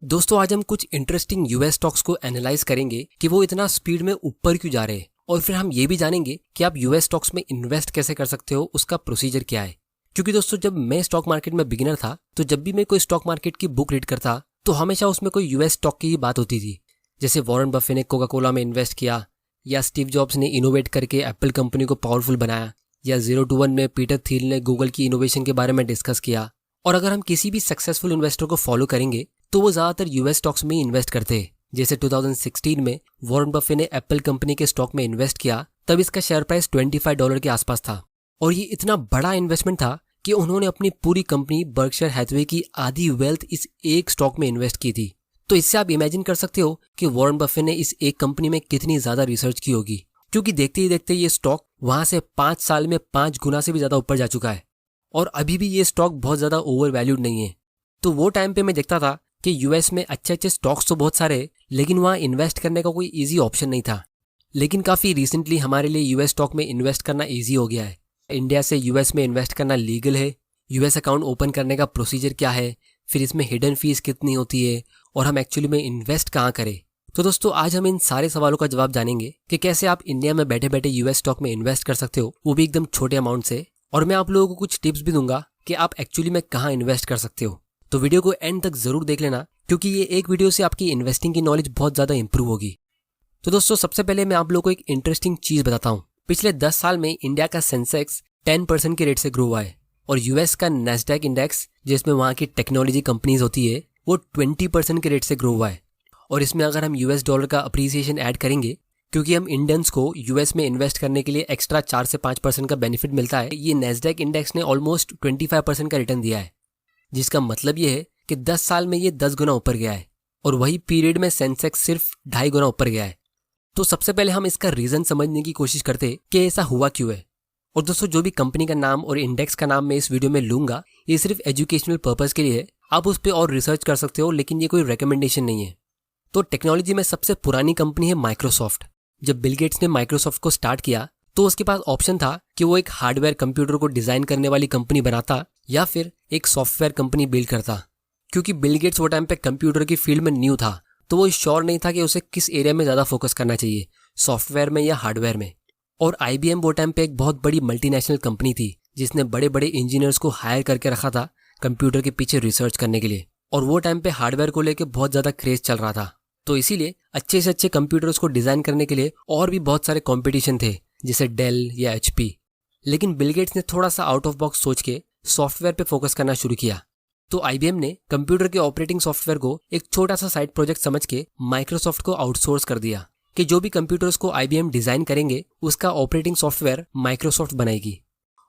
दोस्तों आज हम कुछ इंटरेस्टिंग यूएस स्टॉक्स को एनालाइज करेंगे कि वो इतना स्पीड में ऊपर क्यों जा रहे हैं, और फिर हम ये भी जानेंगे कि आप यूएस स्टॉक्स में इन्वेस्ट कैसे कर सकते हो, उसका प्रोसीजर क्या है। क्योंकि दोस्तों जब मैं स्टॉक मार्केट में बिगिनर था तो जब भी मैं कोई स्टॉक मार्केट की बुक रीड करता तो हमेशा उसमें कोई यूएस स्टॉक की ही बात होती थी। जैसे वॉरेन बफे ने कोका कोला में इन्वेस्ट किया, या स्टीव जॉब्स ने इनोवेट करके एप्पल कंपनी को पावरफुल बनाया, या 0 to 1 में पीटर थिल ने गूगल की इनोवेशन के बारे में डिस्कस किया। और अगर हम किसी भी सक्सेसफुल इन्वेस्टर को फॉलो करेंगे तो वो ज्यादातर यूएस स्टॉक्स में इन्वेस्ट करते हैं। जैसे 2016 में वॉरेन बफे ने एप्पल कंपनी के स्टॉक में इन्वेस्ट किया, तब इसका शेयर प्राइस $25 के आसपास था। और ये इतना बड़ा इन्वेस्टमेंट था कि उन्होंने अपनी पूरी कंपनी बर्कशायर हैथवे की आधी वेल्थ इस एक स्टॉक में इन्वेस्ट की थी। तो इससे आप इमेजिन कर सकते हो कि वॉरेन बफे ने इस एक कंपनी में कितनी ज्यादा रिसर्च की होगी, क्योंकि देखते ही देखते ये स्टॉक वहां से 5 साल में 5 गुना से भी ज्यादा ऊपर जा चुका है। और अभी भी ये स्टॉक बहुत ज्यादा ओवर वैल्यूड नहीं है। तो वो टाइम पे मैं देखता था कि यूएस में अच्छे अच्छे स्टॉक्स तो बहुत सारे, लेकिन वहाँ इन्वेस्ट करने का कोई इजी ऑप्शन नहीं था। लेकिन काफ़ी रिसेंटली हमारे लिए यूएस स्टॉक में इन्वेस्ट करना इजी हो गया है। इंडिया से यूएस में इन्वेस्ट करना लीगल है, यूएस अकाउंट ओपन करने का प्रोसीजर क्या है, फिर इसमें हिडन फीस कितनी होती है, और हम एक्चुअली में इन्वेस्ट कहाँ करें। तो दोस्तों आज हम इन सारे सवालों का जवाब जानेंगे कि कैसे आप इंडिया में बैठे बैठे यूएस स्टॉक में इन्वेस्ट कर सकते हो, वो भी एकदम छोटे अमाउंट से। और मैं आप लोगों को कुछ टिप्स भी दूंगा कि आप एक्चुअली में कहाँ इन्वेस्ट कर सकते हो। तो वीडियो को एंड तक जरूर देख लेना, क्योंकि ये एक वीडियो से आपकी इन्वेस्टिंग की नॉलेज बहुत ज्यादा इंप्रूव होगी। तो दोस्तों सबसे पहले मैं आप लोगों को एक इंटरेस्टिंग चीज बताता हूँ। पिछले 10 साल में इंडिया का सेंसेक्स 10% के रेट से ग्रो हुआ है, और यूएस का नेस्डैक इंडेक्स, जिसमें वहाँ की टेक्नोलॉजी कंपनीज होती है, वो 20% के रेट से ग्रो हुआ है। और इसमें अगर हम यूएस डॉलर का अप्रिसिएशन ऐड करेंगे, क्योंकि हम इंडियंस को यूएस में इन्वेस्ट करने के लिए एक्स्ट्रा 4 से 5% का बेनिफिट मिलता है, ये नेस्डैक इंडेक्स ने ऑलमोस्ट 25% का रिटर्न दिया है। जिसका मतलब ये है कि 10 साल में ये 10 गुना ऊपर गया है, और वही पीरियड में सेंसेक्स सिर्फ 2.5 गुना ऊपर गया है। तो सबसे पहले हम इसका रीजन समझने की कोशिश करते कि ऐसा हुआ क्यों है। और दोस्तों जो भी कंपनी का नाम और इंडेक्स का नाम मैं इस वीडियो में लूंगा, ये सिर्फ एजुकेशनल पर्पस के लिए है, आप उस पर और रिसर्च कर सकते हो, लेकिन ये कोई रिकमेंडेशन नहीं है। तो टेक्नोलॉजी में सबसे पुरानी कंपनी है माइक्रोसॉफ्ट। जब बिल गेट्स ने माइक्रोसॉफ्ट को स्टार्ट किया तो उसके पास ऑप्शन था कि वो एक हार्डवेयर कंप्यूटर को डिजाइन करने वाली कंपनी बनाता या फिर एक सॉफ्टवेयर कंपनी बिल्ड करता। क्योंकि बिल गेट्स वो टाइम पे कंप्यूटर की फील्ड में न्यू था, तो वो श्योर नहीं था कि उसे किस एरिया में ज्यादा फोकस करना चाहिए, सॉफ्टवेयर में या हार्डवेयर में। और आईबीएम वो टाइम पे एक बहुत बड़ी मल्टीनेशनल कंपनी थी, जिसने बड़े बड़े इंजीनियर्स को हायर करके रखा था कंप्यूटर के पीछे रिसर्च करने के लिए। और वो टाइम पे हार्डवेयर को लेकर बहुत ज्यादा क्रेज चल रहा था, तो इसीलिए अच्छे से अच्छे कंप्यूटर्स को डिजाइन करने के लिए और भी बहुत सारे कंपटीशन थे, जैसे डेल या एचपी। लेकिन बिल गेट्स ने थोड़ा सा आउट ऑफ बॉक्स सोच के सॉफ्टवेयर पे फोकस करना शुरू किया। तो आईबीएम ने कंप्यूटर के ऑपरेटिंग सॉफ्टवेयर को एक छोटा सा साइड प्रोजेक्ट समझ के माइक्रोसॉफ्ट को आउटसोर्स कर दिया कि जो भी कंप्यूटर्स को आईबीएम डिजाइन करेंगे उसका ऑपरेटिंग सॉफ्टवेयर माइक्रोसॉफ्ट बनाएगी।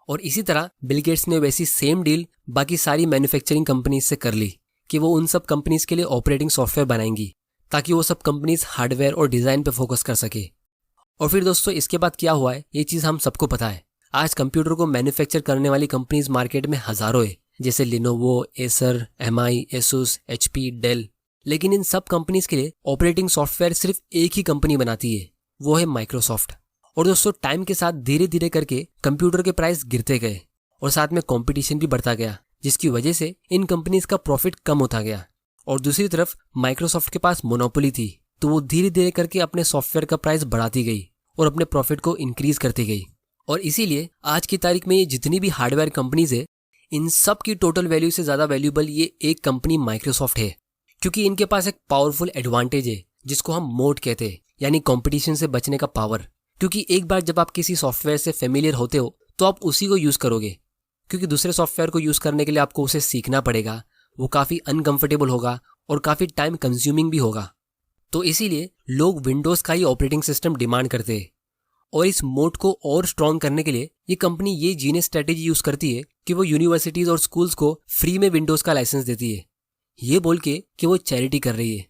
और इसी तरह बिल गेट्स ने वैसी सेम डील बाकी सारी मैन्युफैक्चरिंग कंपनीज से कर ली कि वो उन सब कंपनीज के लिए ऑपरेटिंग सॉफ्टवेयर बनाएंगी, ताकि वो सब कंपनीज हार्डवेयर और डिजाइन पे फोकस कर सके। और फिर दोस्तों इसके बाद क्या हुआ है, ये चीज हम सबको पता है। आज कंप्यूटर को मैन्युफैक्चर करने वाली कंपनीज मार्केट में हजारों है, जैसे Lenovo, Acer, Mi, Asus, HP, Dell. लेकिन इन सब कंपनीज के लिए ऑपरेटिंग सॉफ्टवेयर सिर्फ एक ही कंपनी बनाती है, वो है माइक्रोसॉफ्ट। और दोस्तों टाइम के साथ धीरे धीरे करके कंप्यूटर के प्राइस गिरते गए, और साथ में कंपटीशन भी बढ़ता गया, जिसकी वजह से इन कंपनीज का प्रॉफिट कम होता गया। और दूसरी तरफ माइक्रोसॉफ्ट के पास मोनोपोली थी, तो वो धीरे धीरे करके अपने सॉफ्टवेयर का प्राइस बढ़ाती गई और अपने प्रॉफिट को इंक्रीज करती गई। और इसीलिए आज की तारीख में ये जितनी भी हार्डवेयर कंपनीज है, इन सब की टोटल वैल्यू से ज्यादा वैल्यूएबल ये एक कंपनी माइक्रोसॉफ्ट है, क्योंकि इनके पास एक पावरफुल एडवांटेज है जिसको हम मोड कहते हैं, यानी कंपटीशन से बचने का पावर। क्योंकि एक बार जब आप किसी सॉफ्टवेयर से फेमिलियर होते हो तो आप उसी को यूज करोगे, क्योंकि दूसरे सॉफ्टवेयर को यूज करने के लिए आपको उसे सीखना पड़ेगा, वो काफी अनकंफर्टेबल होगा और काफी टाइम कंज्यूमिंग भी होगा। तो इसीलिए लोग विंडोज का ही ऑपरेटिंग सिस्टम डिमांड करते हैं। और इस मोड को और स्ट्रॉन्ग करने के लिए ये कंपनी ये जीनियस स्ट्रेटेजी यूज करती है कि वो यूनिवर्सिटीज और स्कूल्स को फ्री में विंडोज का लाइसेंस देती है, ये बोल के कि वो चैरिटी कर रही है।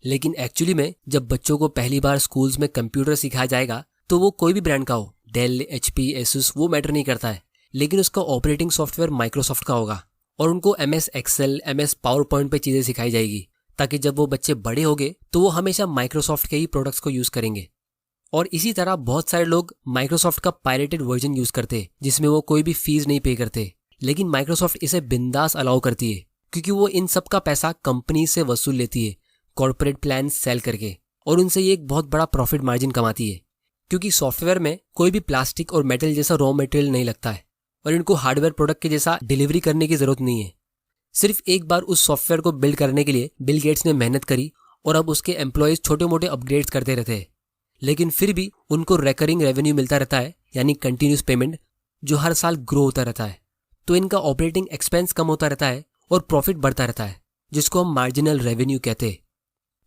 लेकिन एक्चुअली में जब बच्चों को पहली बार स्कूल्स में कंप्यूटर सिखाया जाएगा, तो वो कोई भी ब्रांड का हो, डेल, एचपी, एसुस, वो मैटर नहीं करता है, लेकिन उसका ऑपरेटिंग सॉफ्टवेयर माइक्रोसॉफ्ट का होगा। और उनको MS Excel, MS PowerPoint पे चीजें सिखाई जाएगी, ताकि जब वो बच्चे बड़े होंगे तो वो हमेशा माइक्रोसॉफ्ट के ही प्रोडक्ट्स को यूज करेंगे। और इसी तरह बहुत सारे लोग माइक्रोसॉफ्ट का पायरेटेड वर्जन यूज करते हैं, जिसमें वो कोई भी फीस नहीं पे करते, लेकिन माइक्रोसॉफ्ट इसे बिंदास अलाउ करती है, क्योंकि वो इन सब का पैसा कंपनी से वसूल लेती है कॉर्पोरेट प्लान सेल करके, और उनसे ये एक बहुत बड़ा प्रॉफिट मार्जिन कमाती है। क्योंकि सॉफ्टवेयर में कोई भी प्लास्टिक और मेटल जैसा रॉ मटेरियल नहीं लगता है और इनको हार्डवेयर प्रोडक्ट के जैसा डिलीवरी करने की जरूरत नहीं है। सिर्फ एक बार उस सॉफ्टवेयर को बिल्ड करने के लिए बिल गेट्स ने मेहनत करी और अब उसके एम्प्लॉयज छोटे मोटे अपग्रेड्स करते रहते हैं, लेकिन फिर भी उनको रेकरिंग रेवेन्यू मिलता रहता है, यानी कंटिन्यूस पेमेंट, जो हर साल ग्रो होता रहता है। तो इनका ऑपरेटिंग एक्सपेंस कम होता रहता है और प्रॉफिट बढ़ता रहता है, जिसको हम मार्जिनल रेवेन्यू कहते हैं।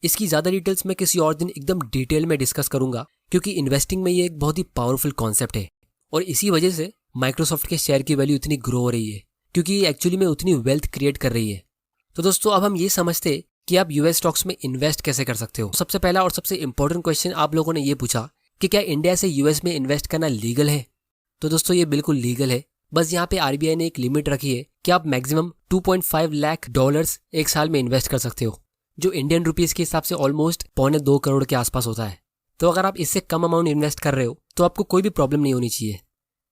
इसकी ज़्यादा डिटेल्स मैं किसी और दिन एकदम डिटेल में डिस्कस करूंगा, क्योंकि इन्वेस्टिंग में ये एक बहुत ही पावरफुल कॉन्सेप्ट है और इसी वजह से माइक्रोसॉफ्ट के शेयर की वैल्यू इतनी ग्रो हो रही है, क्योंकि ये एक्चुअली में उतनी वेल्थ क्रिएट कर रही है। तो दोस्तों, अब हम ये समझते कि आप यूएस स्टॉक्स में इन्वेस्ट कैसे कर सकते हो। सबसे पहला और सबसे इंपॉर्टेंट क्वेश्चन आप लोगों ने ये पूछा कि क्या इंडिया से यूएस में इन्वेस्ट करना लीगल है। तो दोस्तों, ये बिल्कुल लीगल है। बस यहाँ पे आरबीआई ने एक लिमिट रखी है कि आप मैक्सिमम $2.5 लाख एक साल में इन्वेस्ट कर सकते हो, जो इंडियन रुपीज के हिसाब से ऑलमोस्ट 2.25 करोड़ के आसपास होता है। तो अगर आप इससे कम अमाउंट इन्वेस्ट कर रहे हो तो आपको कोई भी प्रॉब्लम नहीं होनी चाहिए।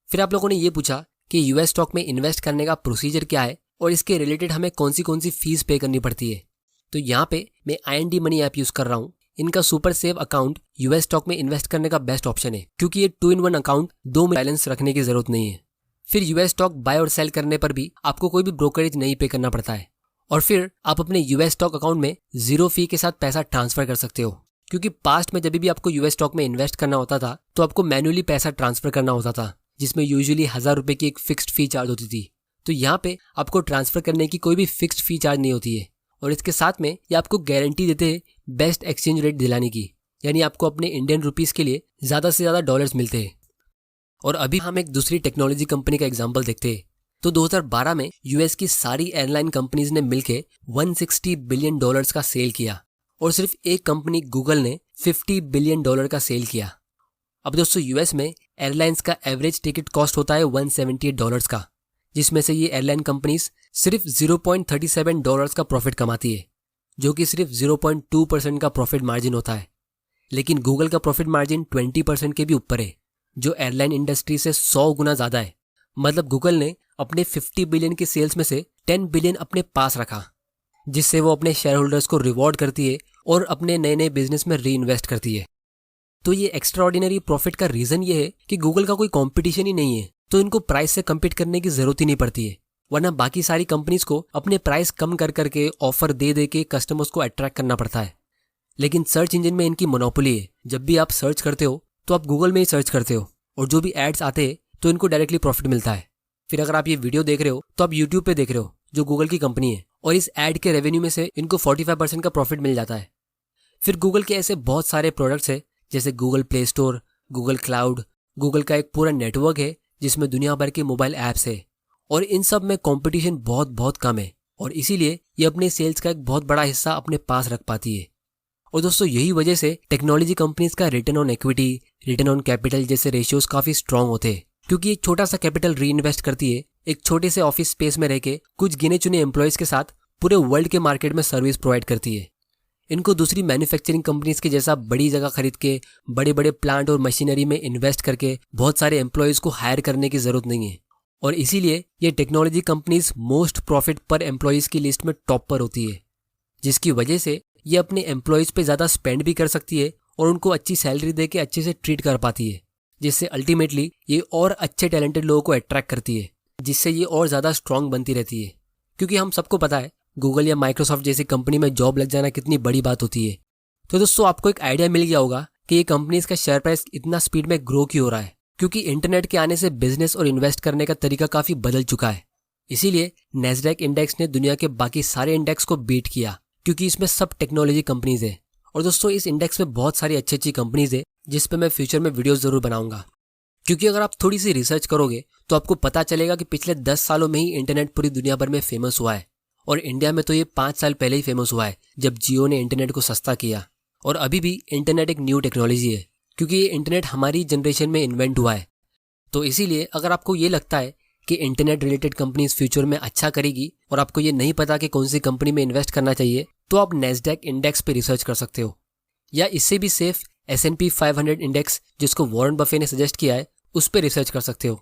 फिर आप लोगों ने ये पूछा कि यूएस स्टॉक में इन्वेस्ट करने का प्रोसीजर क्या है और इसके रिलेटेड हमें कौन सी फीस पे करनी पड़ती है। तो यहाँ पे मैं IND मनी ऐप यूज कर रहा हूँ। इनका super save account US stock में इन्वेस्ट करने का बेस्ट ऑप्शन है, क्योंकि ये 2-in-1 अकाउंट, 2 बैलेंस रखने की जरूरत नहीं है। फिर यूएस स्टॉक बाय और सेल करने पर भी आपको कोई भी ब्रोकरेज नहीं पे करना पड़ता है। और फिर आप अपने यूएस स्टॉक अकाउंट में 0 फी के साथ पैसा ट्रांसफर कर सकते हो, क्योंकि पास्ट में जब भी आपको यूएस स्टॉक में इन्वेस्ट करना होता था तो आपको मैन्युअली पैसा ट्रांसफर करना होता था, जिसमें यूजुअली 1000 रुपए की एक फिक्स्ड फी चार्ज होती थी। तो यहाँ पे आपको ट्रांसफर करने की कोई भी फिक्स्ड फी चार्ज नहीं होती है, और इसके साथ में ये आपको गारंटी देते हैं बेस्ट एक्सचेंज रेट दिलाने की, यानी आपको अपने इंडियन रुपीस के लिए ज़्यादा से ज़्यादा डॉलर्स मिलते हैं। और अभी हम एक दूसरी टेक्नोलॉजी कंपनी का एग्जाम्पल देखते हैं। तो 2012 में यूएस की सारी एयरलाइन कंपनीज ने मिलकर $160 बिलियन का सेल किया, और सिर्फ एक कंपनी गूगल ने $50 बिलियन का सेल किया। अब दोस्तों, यूएस में एयरलाइंस का एवरेज टिकट कॉस्ट होता है $178 का, जिसमें से ये एयरलाइन कंपनीज सिर्फ $0.37 का प्रॉफिट कमाती है, जो कि सिर्फ 0.2% का प्रॉफिट मार्जिन होता है। लेकिन गूगल का प्रॉफिट मार्जिन 20% के भी ऊपर है, जो एयरलाइन इंडस्ट्री से 100 गुना ज़्यादा है। मतलब गूगल ने अपने 50 बिलियन के सेल्स में से 10 बिलियन अपने पास रखा, जिससे वो अपने शेयर होल्डर्स को रिवॉर्ड करती है और अपने नए नए बिजनेस में री इन्वेस्ट करती है। तो ये एक्स्ट्राऑर्डिनरी प्रॉफिट का रीजन ये है कि गूगल का कोई कंपटीशन ही नहीं है, तो इनको प्राइस से कम्पीट करने की जरूरत ही नहीं पड़ती है। वरना बाकी सारी कंपनीज को अपने प्राइस कम कर करके ऑफर दे दे के कस्टमर्स को अट्रैक्ट करना पड़ता है। लेकिन सर्च इंजन में इनकी मोनोपोली है। जब भी आप सर्च करते हो तो आप गूगल में ही सर्च करते हो, और जो भी एड्स आते हैं तो इनको डायरेक्टली प्रॉफिट मिलता है। फिर अगर आप ये वीडियो देख रहे हो तो आप यूट्यूब पे देख रहे हो, जो गूगल की कंपनी है, और इस एड के रेवेन्यू में से इनको 45% का प्रॉफिट मिल जाता है। फिर गूगल के ऐसे बहुत सारे प्रोडक्ट्स हैं, जैसे Google play store, Google cloud, Google का एक पूरा नेटवर्क है जिसमें दुनिया भर के मोबाइल ऐप्स है, और इन सब में कंपटीशन बहुत बहुत कम है, और इसीलिए ये अपने सेल्स का एक बहुत बड़ा हिस्सा अपने पास रख पाती है। और दोस्तों, यही वजह से टेक्नोलॉजी कंपनीज का return on equity, return on capital जैसे रेशियोज काफी स्ट्रांग होते हैं, क्योंकि एक छोटा सा कैपिटल री इन्वेस्ट करती है एक छोटे से ऑफिस स्पेस में रहकर कुछ गिने चुने एम्प्लॉयज के साथ पूरे वर्ल्ड के मार्केट में सर्विस प्रोवाइड करती है। इनको दूसरी मैन्युफैक्चरिंग कंपनीज के जैसा बड़ी जगह खरीद के बड़े बड़े प्लांट और मशीनरी में इन्वेस्ट करके बहुत सारे एम्प्लॉयज को हायर करने की जरूरत नहीं है, और इसीलिए ये टेक्नोलॉजी कंपनीज मोस्ट प्रॉफिट पर एम्प्लॉयज की लिस्ट में टॉप पर होती है, जिसकी वजह से ये अपने एम्प्लॉयज पे ज़्यादा स्पेंड भी कर सकती है और उनको अच्छी सैलरी दे के अच्छे से ट्रीट कर पाती है, जिससे अल्टीमेटली ये और अच्छे टैलेंटेड लोगों को अट्रैक्ट करती है, जिससे ये और ज़्यादा स्ट्रांग बनती रहती है। क्योंकि हम सबको पता है गूगल या माइक्रोसॉफ्ट जैसी कंपनी में जॉब लग जाना कितनी बड़ी बात होती है। तो दोस्तों, आपको एक आइडिया मिल गया होगा कि ये कंपनीज का शेयर प्राइस इतना स्पीड में ग्रो क्यों हो रहा है, क्योंकि इंटरनेट के आने से बिजनेस और इन्वेस्ट करने का तरीका काफ़ी बदल चुका है। इसीलिए नैस्डैक इंडेक्स ने दुनिया के बाकी सारे इंडेक्स को बीट किया, क्योंकि इसमें सब टेक्नोलॉजी कंपनीज है। और दोस्तों, इस इंडेक्स में बहुत सारी अच्छी अच्छी कंपनीज है जिस पे मैं फ्यूचर में वीडियो जरूर बनाऊंगा, क्योंकि अगर आप थोड़ी सी रिसर्च करोगे तो आपको पता चलेगा कि पिछले 10 सालों में ही इंटरनेट पूरी दुनिया भर में फेमस हुआ है, और इंडिया में तो ये 5 साल पहले ही फेमस हुआ है जब जियो ने इंटरनेट को सस्ता किया। और अभी भी इंटरनेट एक न्यू टेक्नोलॉजी है, क्योंकि ये इंटरनेट हमारी जनरेशन में इन्वेंट हुआ है। तो इसीलिए अगर आपको ये लगता है कि इंटरनेट रिलेटेड कंपनीज फ्यूचर में अच्छा करेगी और आपको ये नहीं पता कि कौन सी कंपनी में इन्वेस्ट करना चाहिए, तो आप नैस्डैक इंडेक्स पे रिसर्च कर सकते हो, या इससे भी सेफ S&P 500 इंडेक्स जिसको वॉरेन बफे ने सजेस्ट किया है उस पर रिसर्च कर सकते हो।